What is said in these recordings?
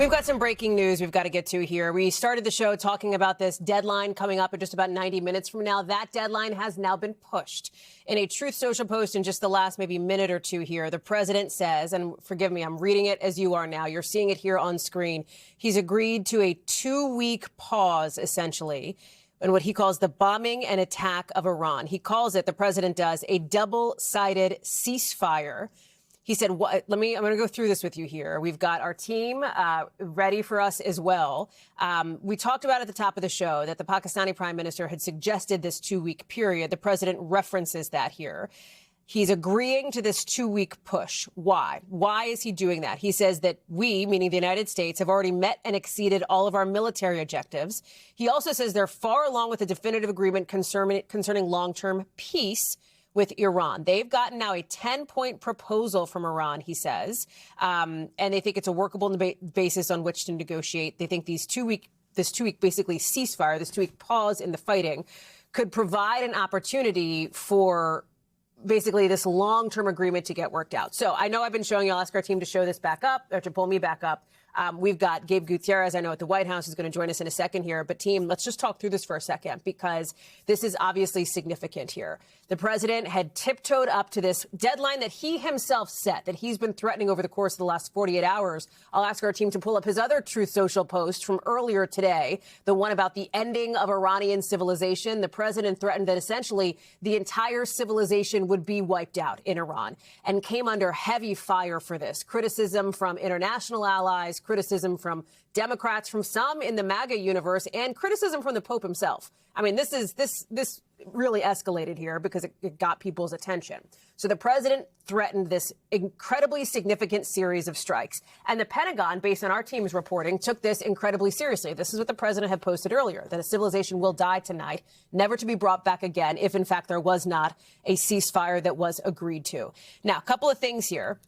We've got some breaking news we've got to get to here. We started the show talking about this deadline coming up in just about 90 minutes from now. That deadline has now been pushed. In a Truth Social post in just the last maybe minute or two here, the president says, and forgive me, I'm reading it as you are now. You're seeing it here on screen. He's agreed to a 2-week pause, essentially, in what he calls the bombing and attack of Iran. He calls it, the president does, a double-sided ceasefire. He said, I'm going to go through this with you here. We've got our team ready for us as well. We talked about at the top of the show that the Pakistani prime minister had suggested this 2-week period. The president references that here. He's agreeing to this 2-week push. Why? Why is he doing that? He says that we, meaning the United States, have already met and exceeded all of our military objectives. He also says they're far along with a definitive agreement concerning long-term peace with Iran. They've gotten now a 10-point proposal from Iran, he says, and they think it's a workable basis on which to negotiate. They think this 2-week basically ceasefire, this 2-week pause in the fighting, could provide an opportunity for basically this long-term agreement to get worked out. So I know I've been showing you, I'll ask our team to show this back up, or to pull me back up. We've got Gabe Gutierrez, I know at the White House, is going to join us in a second here. But team, let's just talk through this for a second, because this is obviously significant here. The president had tiptoed up to this deadline that he himself set, that he's been threatening over the course of the last 48 hours. I'll ask our team to pull up his other Truth Social post from earlier today, the one about the ending of Iranian civilization. The president threatened that essentially the entire civilization would be wiped out in Iran, and came under heavy fire for this. Criticism from international allies, criticism from Democrats, from some in the MAGA universe, and criticism from the Pope himself. I mean, this really escalated here because it got people's attention. So the president threatened this incredibly significant series of strikes. And the Pentagon, based on our team's reporting, took this incredibly seriously. This is what the president had posted earlier, that a civilization will die tonight, never to be brought back again if, in fact, there was not a ceasefire that was agreed to. Now, a couple of things here.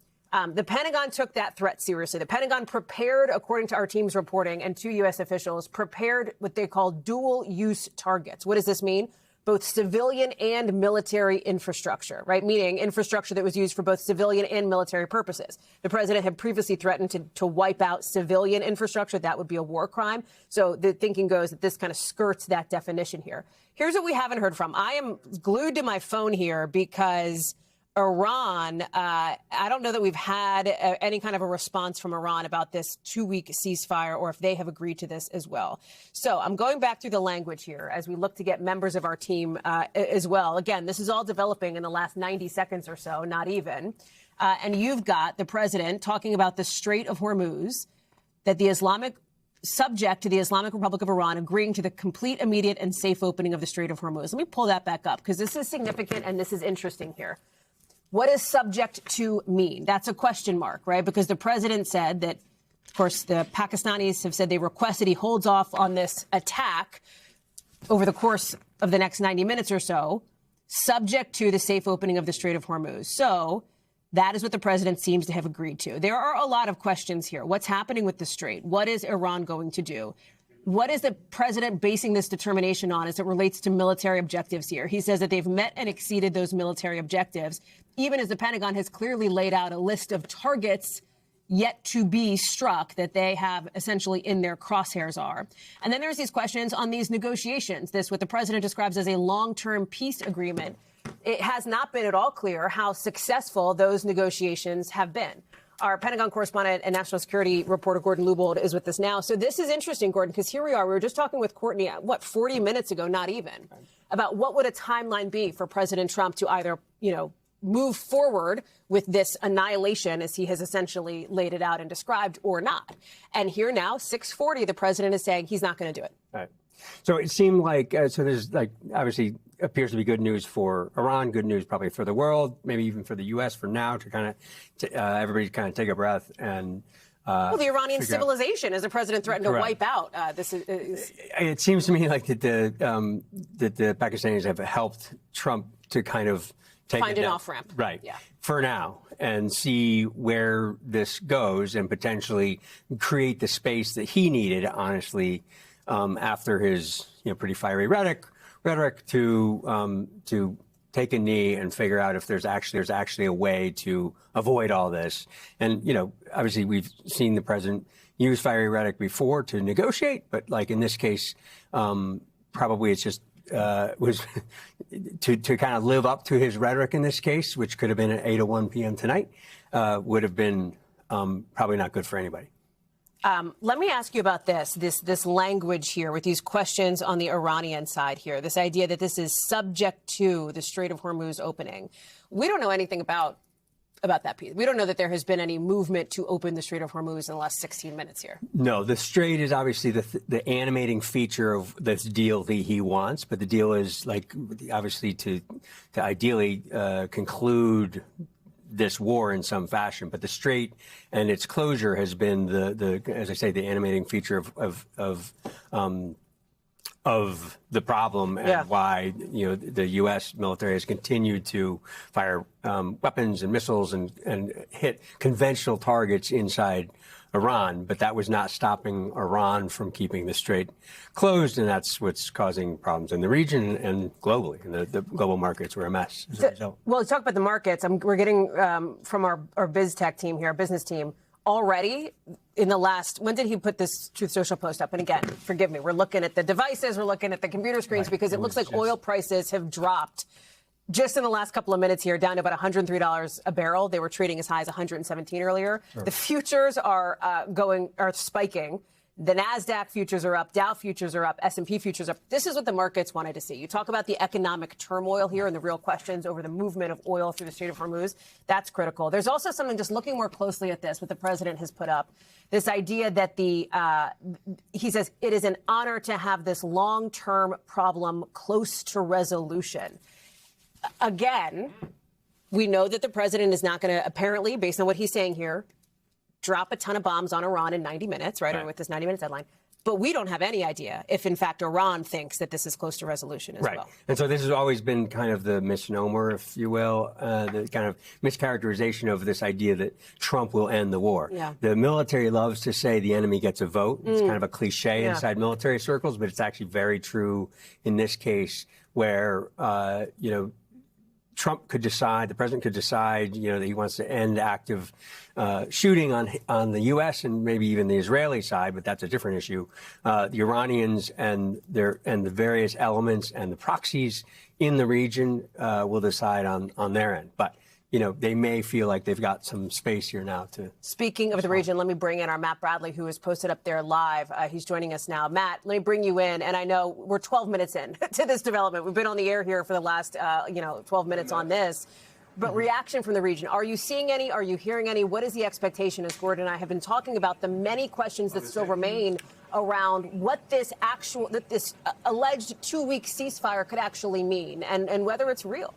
The Pentagon took that threat seriously. The Pentagon prepared, according to our team's reporting, and 2 U.S. officials prepared what they call dual-use targets. What does this mean? Both civilian and military infrastructure, right? Meaning infrastructure that was used for both civilian and military purposes. The president had previously threatened to wipe out civilian infrastructure. That would be a war crime. So the thinking goes that this kind of skirts that definition here. Here's what we haven't heard from. I am glued to my phone here because Iran, I don't know that we've had any kind of a response from Iran about this 2-week ceasefire, or if they have agreed to this as well. So I'm going back through the language here as we look to get members of our team as well. Again, this is all developing in the last 90 seconds or so, not even. And you've got the president talking about the Strait of Hormuz, that the subject to the Islamic Republic of Iran agreeing to the complete, immediate, and safe opening of the Strait of Hormuz. Let me pull that back up, because this is significant and this is interesting here. What does subject to mean? That's a question mark, right? Because the president said that, of course, the Pakistanis have said they requested he holds off on this attack over the course of the next 90 minutes or so, subject to the safe opening of the Strait of Hormuz. So that is what the president seems to have agreed to. There are a lot of questions here. What's happening with the Strait? What is Iran going to do? What is the president basing this determination on as it relates to military objectives here? He says that they've met and exceeded those military objectives, even as the Pentagon has clearly laid out a list of targets yet to be struck that they have essentially in their crosshairs are. And then there's these questions on these negotiations, this what the president describes as a long-term peace agreement. It has not been at all clear how successful those negotiations have been. Our Pentagon correspondent and national security reporter Gordon Lubold is with us now. So this is interesting, Gordon, because here we are. We were just talking with Courtney, 40 minutes ago, not even, about what would a timeline be for President Trump to either, move forward with this annihilation, as he has essentially laid it out and described, or not. And here now, 6:40, the president is saying he's not going to do it. Right. So it seemed like, there's obviously appears to be good news for Iran, good news probably for the world, maybe even for the U.S. for now to kind of, everybody kind of take a breath and. Well, the Iranian civilization, as the president threatened to wipe out. It seems to me like that the Pakistanis have helped Trump to kind of find an off-ramp. Right. Yeah. For now, and see where this goes and potentially create the space that he needed, honestly, after his pretty fiery rhetoric to take a knee and figure out if there's actually a way to avoid all this. And, obviously we've seen the president use fiery rhetoric before to negotiate, but like in this case, probably it's just was to kind of live up to his rhetoric in this case, which could have been at 8 or 1 p.m. tonight, would have been probably not good for anybody. Let me ask you about this language here with these questions on the Iranian side here, this idea that this is subject to the Strait of Hormuz opening. We don't know anything about that piece. We don't know that there has been any movement to open the Strait of Hormuz in the last 16 minutes here. No, the Strait is obviously the animating feature of this deal that he wants, but the deal is obviously to ideally conclude this war in some fashion. But the Strait and its closure has been as I say, the animating feature of the problem and why the U.S. military has continued to fire weapons and missiles and hit conventional targets inside Iran. But that was not stopping Iran from keeping the Strait closed, and that's what's causing problems in the region and globally. And the global markets were a mess as a result. Well, let's talk about the markets. We're getting from our biz tech team here, our business team, already in the last, when did he put this Truth Social post up? And again, forgive me, we're looking at the devices, we're looking at the computer screens, because it looks like oil prices have dropped just in the last couple of minutes here, down to about $103 a barrel. They were trading as high as 117 earlier. Sure. The futures are spiking. The NASDAQ futures are up, Dow futures are up, S&P futures are up. This is what the markets wanted to see. You talk about the economic turmoil here and the real questions over the movement of oil through the Strait of Hormuz. That's critical. There's also something, just looking more closely at this, what the president has put up, this idea that he says it is an honor to have this long-term problem close to resolution. Again, we know that the president is not going to, apparently, based on what he's saying here, drop a ton of bombs on Iran in 90 minutes, right? Or with this 90-minute deadline. But we don't have any idea if, in fact, Iran thinks that this is close to resolution as well. And so this has always been kind of the misnomer, if you will, the kind of mischaracterization of this idea that Trump will end the war. Yeah. The military loves to say the enemy gets a vote. It's kind of a cliche inside military circles, but it's actually very true in this case where, Trump could decide, the president could decide, that he wants to end active shooting on the U.S. and maybe even the Israeli side, but that's a different issue. The Iranians and the various elements and the proxies in the region will decide on their end. But they may feel like they've got some space here now to. Speaking of the region, let me bring in our Matt Bradley, who is posted up there live. He's joining us now. Matt, let me bring you in. And I know we're 12 minutes in to this development. We've been on the air here for the last, 12 minutes on this. But reaction from the region. Are you seeing any? Are you hearing any? What is the expectation, as Gordon and I have been talking about, the many questions that still remain around what this alleged 2-week ceasefire could actually mean and whether it's real?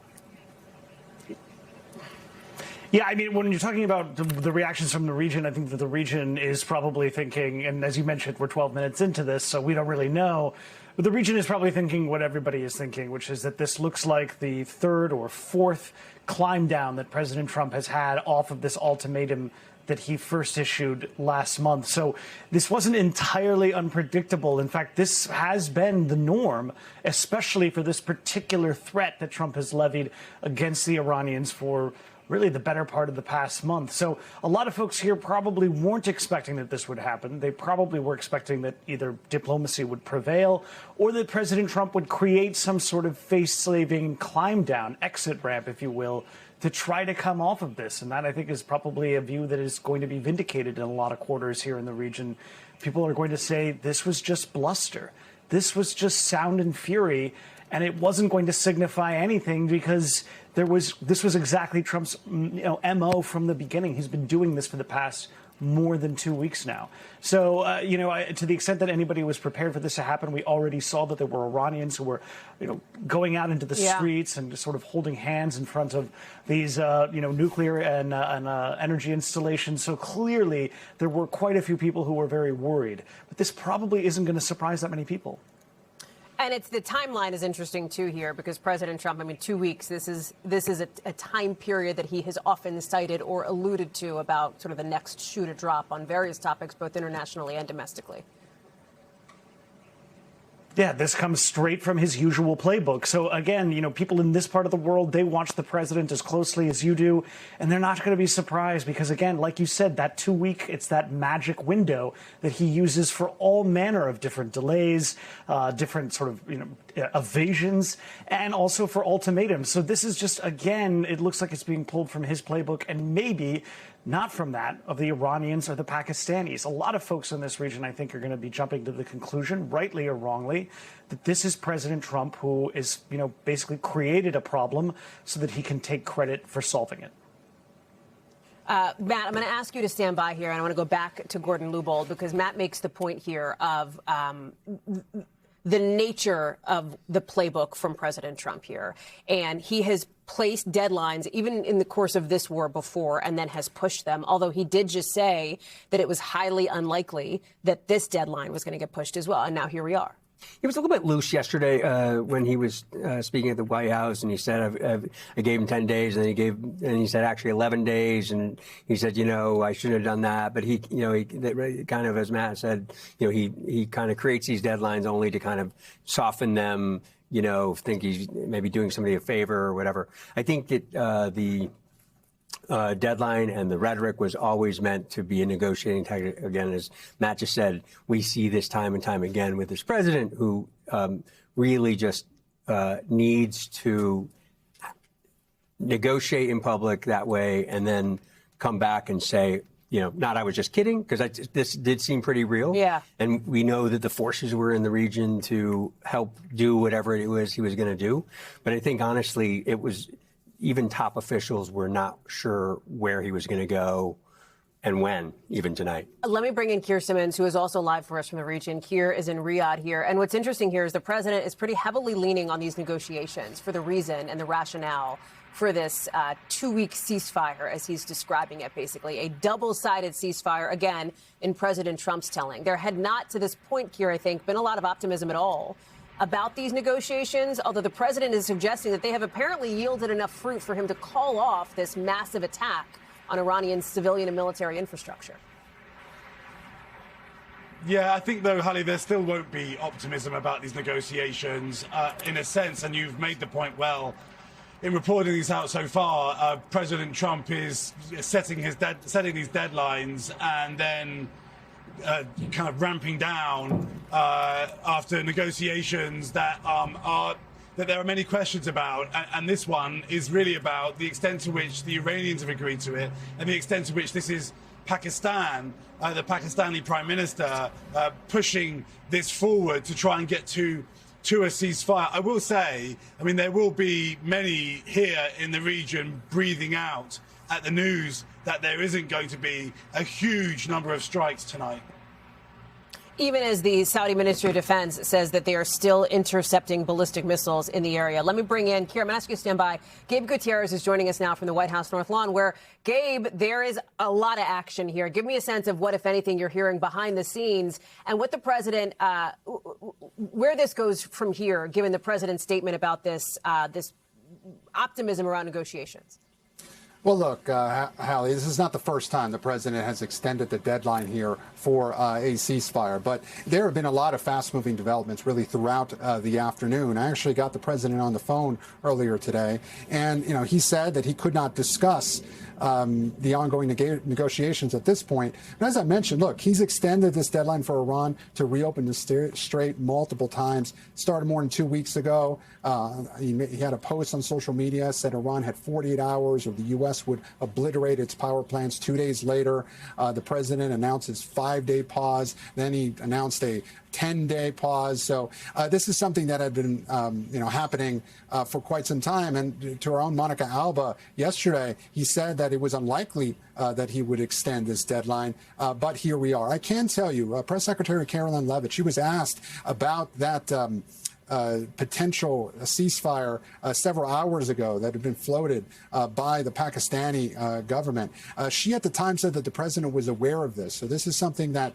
Yeah, I mean, when you're talking about the reactions from the region, I think that the region is probably thinking, and as you mentioned, we're 12 minutes into this, so we don't really know. But the region is probably thinking what everybody is thinking, which is that this looks like the third or fourth climb down that President Trump has had off of this ultimatum that he first issued last month. So this wasn't entirely unpredictable. In fact, this has been the norm, especially for this particular threat that Trump has levied against the Iranians for really the better part of the past month. So a lot of folks here probably weren't expecting that this would happen. They probably were expecting that either diplomacy would prevail or that President Trump would create some sort of face-slaving climb down, exit ramp, if you will, to try to come off of this. And that, I think, is probably a view that is going to be vindicated in a lot of quarters here in the region. People are going to say this was just bluster. This was just sound and fury. And it wasn't going to signify anything because this was exactly Trump's MO from the beginning. He's been doing this for the past more than 2 weeks now. So, to the extent that anybody was prepared for this to happen, we already saw that there were Iranians who were, going out into the streets and sort of holding hands in front of these, nuclear and energy installations. So clearly there were quite a few people who were very worried. But this probably isn't going to surprise that many people. And the timeline is interesting, too, here, because President Trump, 2 weeks, this is a time period that he has often cited or alluded to about sort of the next shoe to drop on various topics, both internationally and domestically. Yeah, this comes straight from his usual playbook. So again, people in this part of the world, they watch the president as closely as you do, and they're not going to be surprised because, again, like you said, that 2-week, it's that magic window that he uses for all manner of different delays, different sort of, evasions, and also for ultimatums. So this is just, again, it looks like it's being pulled from his playbook and maybe not from that of the Iranians or the Pakistanis. A lot of folks in this region, I think, are going to be jumping to the conclusion, rightly or wrongly, that this is President Trump who is, basically created a problem so that he can take credit for solving it. Matt, I'm going to ask you to stand by here, and I want to go back to Gordon Lubold because Matt makes the point here of the nature of the playbook from President Trump here. And he has placed deadlines, even in the course of this war before, and then has pushed them, although he did just say that it was highly unlikely that this deadline was going to get pushed as well. And now here we are. He was a little bit loose yesterday when he was speaking at the White House, and he said, I gave him 10 days, and he said actually 11 days, and he said, I shouldn't have done that. But he kind of, as Matt said, he kind of creates these deadlines only to kind of soften them, think he's maybe doing somebody a favor or whatever. I think that the deadline and the rhetoric was always meant to be a negotiating tactic. Again, as Matt just said, we see this time and time again with this president who really just needs to negotiate in public that way and then come back and say, not I was just kidding, because this did seem pretty real. Yeah. And we know that the forces were in the region to help do whatever it was he was going to do. But I think, honestly, it was even top officials were not sure where he was going to go and when, even tonight. Let me bring in Keir Simmons, who is also live for us from the region. Keir is in Riyadh here. And what's interesting here is the president is pretty heavily leaning on these negotiations for the reason and the rationale for this 2-week ceasefire, as he's describing it, basically. A double-sided ceasefire, again, in President Trump's telling. There had not, to this point, Keir, I think, been a lot of optimism at all about these negotiations, although the president is suggesting that they have apparently yielded enough fruit for him to call off this massive attack on Iranian civilian and military infrastructure. Yeah, I think, though, Hallie, there still won't be optimism about these negotiations in a sense, and you've made the point well. In reporting these out so far, President Trump is setting these deadlines and then kind of ramping down after negotiations that there are many questions about, and this one is really about the extent to which the Iranians have agreed to it and the extent to which this is Pakistan, the Pakistani Prime Minister, pushing this forward to try and get to a ceasefire. I will say, there will be many here in the region breathing out at the news that there isn't going to be a huge number of strikes tonight. Even as the Saudi Ministry of Defense says that they are still intercepting ballistic missiles in the area. Let me bring in, Keir, I'm going to ask you to stand by. Gabe Gutierrez is joining us now from the White House North Lawn, where, Gabe, there is a lot of action here. Give me a sense of what, if anything, you're hearing behind the scenes and what the president, where this goes from here, given the president's statement about this optimism around negotiations. Well, look, Hallie, this is not the first time the president has extended the deadline here for a ceasefire, but there have been a lot of fast-moving developments really throughout the afternoon. I actually got the president on the phone earlier today, and he said that he could not discuss the ongoing negotiations at this point. And as I mentioned, look, he's extended this deadline for Iran to reopen the strait multiple times. Started more than 2 weeks ago. He had a post on social media, said Iran had 48 hours or the U.S. would obliterate its power plants. 2 days later, the president announced his 5-day pause. Then he announced a 10-day pause. So this is something that had been, happening for quite some time. And to our own Monica Alba yesterday, he said that it was unlikely that he would extend this deadline. But here we are. I can tell you, Press Secretary Carolyn Leavitt, she was asked about that potential ceasefire several hours ago that had been floated by the Pakistani government. She at the time said that the president was aware of this. So this is something that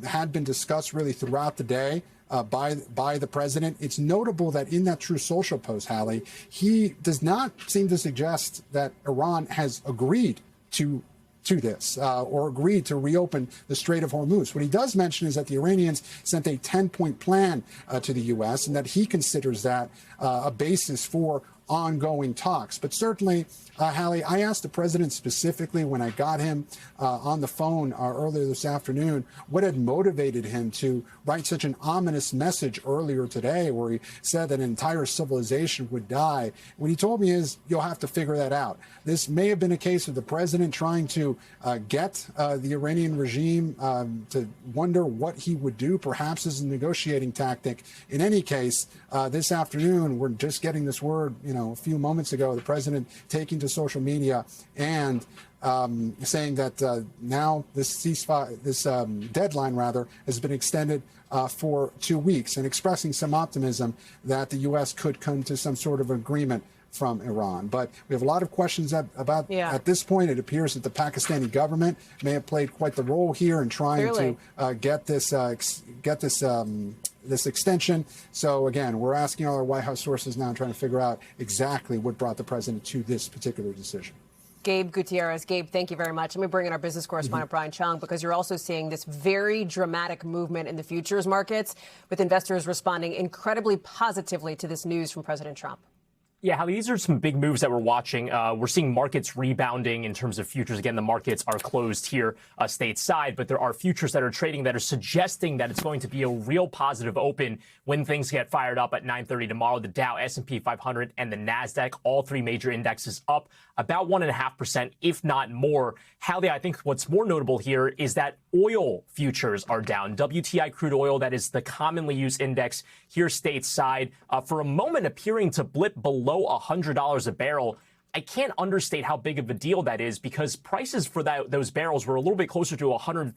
had been discussed really throughout the day by the president. It's notable that in that Truth Social post, Hallie, he does not seem to suggest that Iran has agreed to to this or agreed to reopen the Strait of Hormuz. What he does mention is that the Iranians sent a 10-point plan to the U.S. and that he considers that a basis for ongoing talks. But certainly, Hallie, I asked the president specifically when I got him on the phone earlier this afternoon what had motivated him to write such an ominous message earlier today where he said that an entire civilization would die. What he told me is, you'll have to figure that out. This may have been a case of the president trying to get the Iranian regime to wonder what he would do, perhaps as a negotiating tactic. In any case, this afternoon, we're just getting this word, a few moments ago, the president taking to social media and saying that now this ceasefire, this deadline rather, has been extended for 2 weeks, and expressing some optimism that the U.S. could come to some sort of agreement from Iran. But we have a lot of questions at this point. It appears that the Pakistani government may have played quite the role here in trying to get this this extension. So again, we're asking all our White House sources now and trying to figure out exactly what brought the president to this particular decision. Gabe Gutierrez. Gabe, thank you very much. Let me bring in our business correspondent, Brian Chung, because you're also seeing this very dramatic movement in the futures markets, with investors responding incredibly positively to this news from President Trump. Yeah, Hallie, these are some big moves that we're watching. We're seeing markets rebounding in terms of futures. Again, the markets are closed here stateside, but there are futures that are trading that are suggesting that it's going to be a real positive open when things get fired up at 9:30 tomorrow. The Dow, S&P 500, and the NASDAQ, all three major indexes up about 1.5%, if not more. Hallie, I think what's more notable here is that oil futures are down. WTI crude oil, that is the commonly used index here stateside, for a moment appearing to blip below $100 a barrel. I can't understate how big of a deal that is, because prices for those barrels were a little bit closer to $115,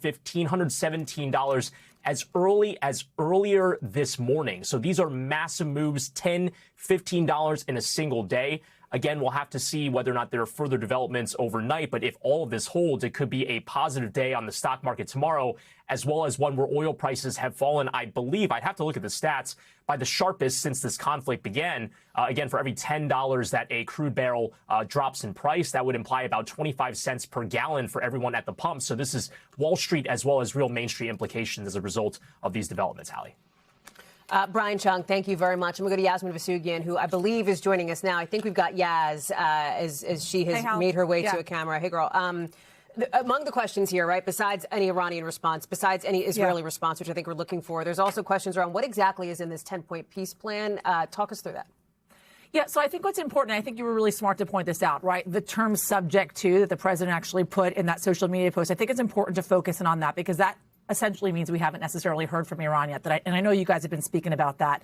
$117 as early as earlier this morning. So these are massive moves, $10, $15 in a single day. Again, we'll have to see whether or not there are further developments overnight. But if all of this holds, it could be a positive day on the stock market tomorrow, as well as one where oil prices have fallen, I believe, I'd have to look at the stats, by the sharpest since this conflict began. Again, for every $10 that a crude barrel drops in price, that would imply about 25 cents per gallon for everyone at the pump. So this is Wall Street as well as real Main Street implications as a result of these developments, Hallie. Brian Chung, thank you very much. I'm going to go to Yasmin Vasugian, who I believe is joining us now. I think we've got Yaz as she has made her way to a camera. Hey, girl. Among the questions here, right, besides any Iranian response, besides any Israeli response, which I think we're looking for, there's also questions around what exactly is in this 10-point peace plan. Talk us through that. Yeah, so I think what's important, I think you were really smart to point this out, right? The term subject to that the president actually put in that social media post. I think it's important to focus in on that, because that essentially means we haven't necessarily heard from Iran yet. And I know you guys have been speaking about that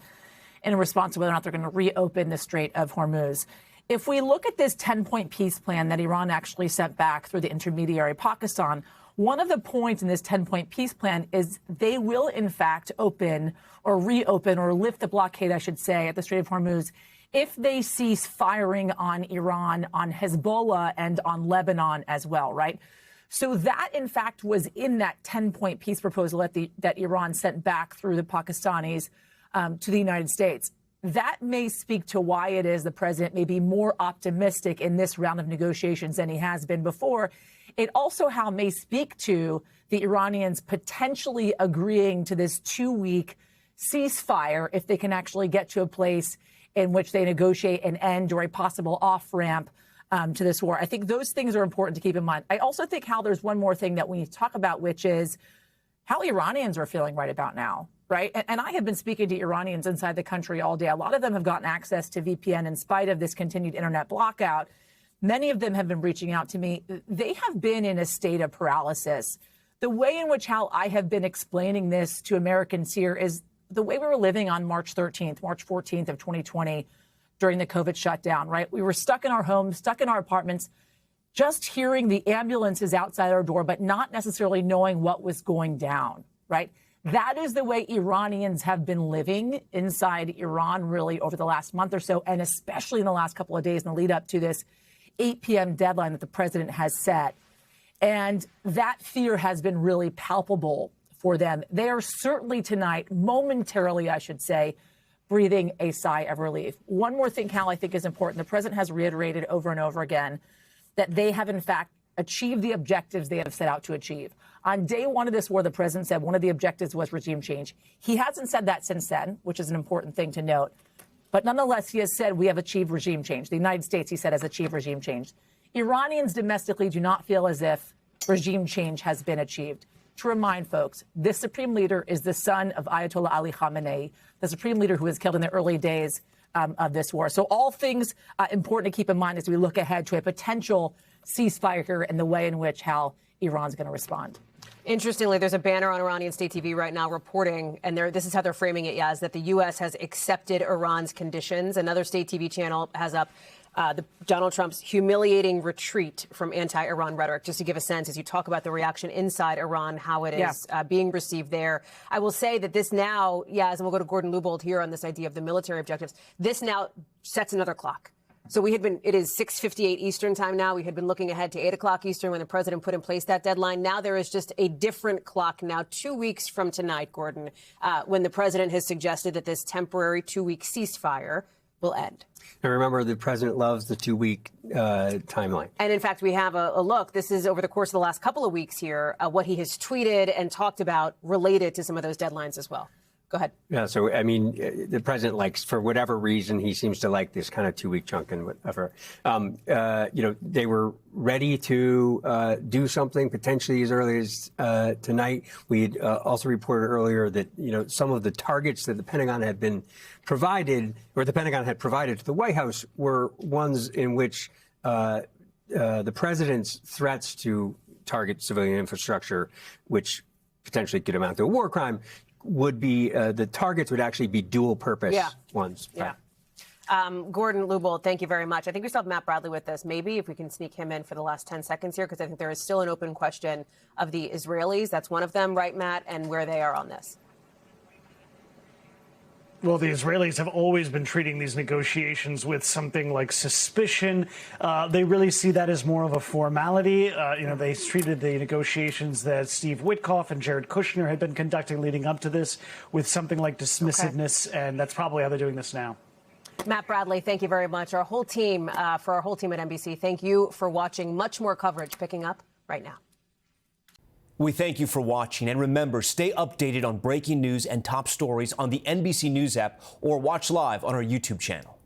in response to whether or not they're going to reopen the Strait of Hormuz. If we look at this 10-point peace plan that Iran actually sent back through the intermediary Pakistan, one of the points in this 10-point peace plan is they will, in fact, open or reopen or lift the blockade, I should say, at the Strait of Hormuz if they cease firing on Iran, on Hezbollah, and on Lebanon as well, right? So that, in fact, was in that 10-point peace proposal that Iran sent back through the Pakistanis to the United States. That may speak to why it is the president may be more optimistic in this round of negotiations than he has been before. It also may speak to the Iranians potentially agreeing to this 2-week ceasefire if they can actually get to a place in which they negotiate an end or a possible off-ramp to this war. I think those things are important to keep in mind. I also think, Hal, there's one more thing that we need to talk about, which is how Iranians are feeling right about now, right? And I have been speaking to Iranians inside the country all day. A lot of them have gotten access to VPN in spite of this continued internet blackout. Many of them have been reaching out to me. They have been in a state of paralysis. The way in which, Hal, I have been explaining this to Americans here is the way we were living on March 13th, March 14th of 2020, during the COVID shutdown, right? We were stuck in our homes, stuck in our apartments, just hearing the ambulances outside our door, but not necessarily knowing what was going down, right? That is the way Iranians have been living inside Iran really over the last month or so, and especially in the last couple of days in the lead up to this 8 p.m. deadline that the president has set. And that fear has been really palpable for them. They are certainly tonight, momentarily, I should say, breathing a sigh of relief. One more thing, Cal, I think is important. The president has reiterated over and over again that they have, in fact, achieve the objectives they have set out to achieve. On day one of this war, the president said one of the objectives was regime change. He hasn't said that since then, which is an important thing to note. But nonetheless, he has said we have achieved regime change. The United States, he said, has achieved regime change. Iranians domestically do not feel as if regime change has been achieved. To remind folks, this supreme leader is the son of Ayatollah Ali Khamenei, the supreme leader who was killed in the early days of this war. So all things important to keep in mind as we look ahead to a potential ceasefire here and the way in which how Iran's going to respond. Interestingly, there's a banner on Iranian state TV right now reporting, and this is how they're framing it, Yaz, that the U.S. has accepted Iran's conditions. Another state TV channel has up Donald Trump's humiliating retreat from anti-Iran rhetoric, just to give a sense as you talk about the reaction inside Iran, how it is being received there. I will say that this now, Yaz, and we'll go to Gordon Lubold here on this idea of the military objectives, this now sets another clock. So it is 6:58 Eastern time now. We had been looking ahead to 8 o'clock Eastern when the president put in place that deadline. Now there is just a different clock now, 2 weeks from tonight, Gordon, when the president has suggested that this temporary 2-week ceasefire will end. And remember, the president loves the 2-week timeline. And in fact, we have a look. This is over the course of the last couple of weeks here, what he has tweeted and talked about related to some of those deadlines as well. Go ahead. Yeah, so, I mean, the president likes, for whatever reason, he seems to like this kind of 2-week chunk and whatever. They were ready to do something potentially as early as tonight. We had also reported earlier that, some of the targets that the Pentagon had been provided, or the Pentagon had provided to the White House, were ones in which the president's threats to target civilian infrastructure, which potentially could amount to a war crime, would be the targets would actually be dual purpose ones. Yeah. Gordon Lubold, thank you very much. I think we still have Matt Bradley with us. Maybe if we can sneak him in for the last 10 seconds here, because I think there is still an open question of the Israelis. That's one of them, right, Matt, and where they are on this. Well, the Israelis have always been treating these negotiations with something like suspicion. They really see that as more of a formality. They treated the negotiations that Steve Witkoff and Jared Kushner had been conducting leading up to this with something like dismissiveness, and that's probably how they're doing this now. Matt Bradley, thank you very much. Our whole team, for our whole team at NBC, thank you for watching. Much more coverage picking up right now. We thank you for watching, and remember, stay updated on breaking news and top stories on the NBC News app or watch live on our YouTube channel.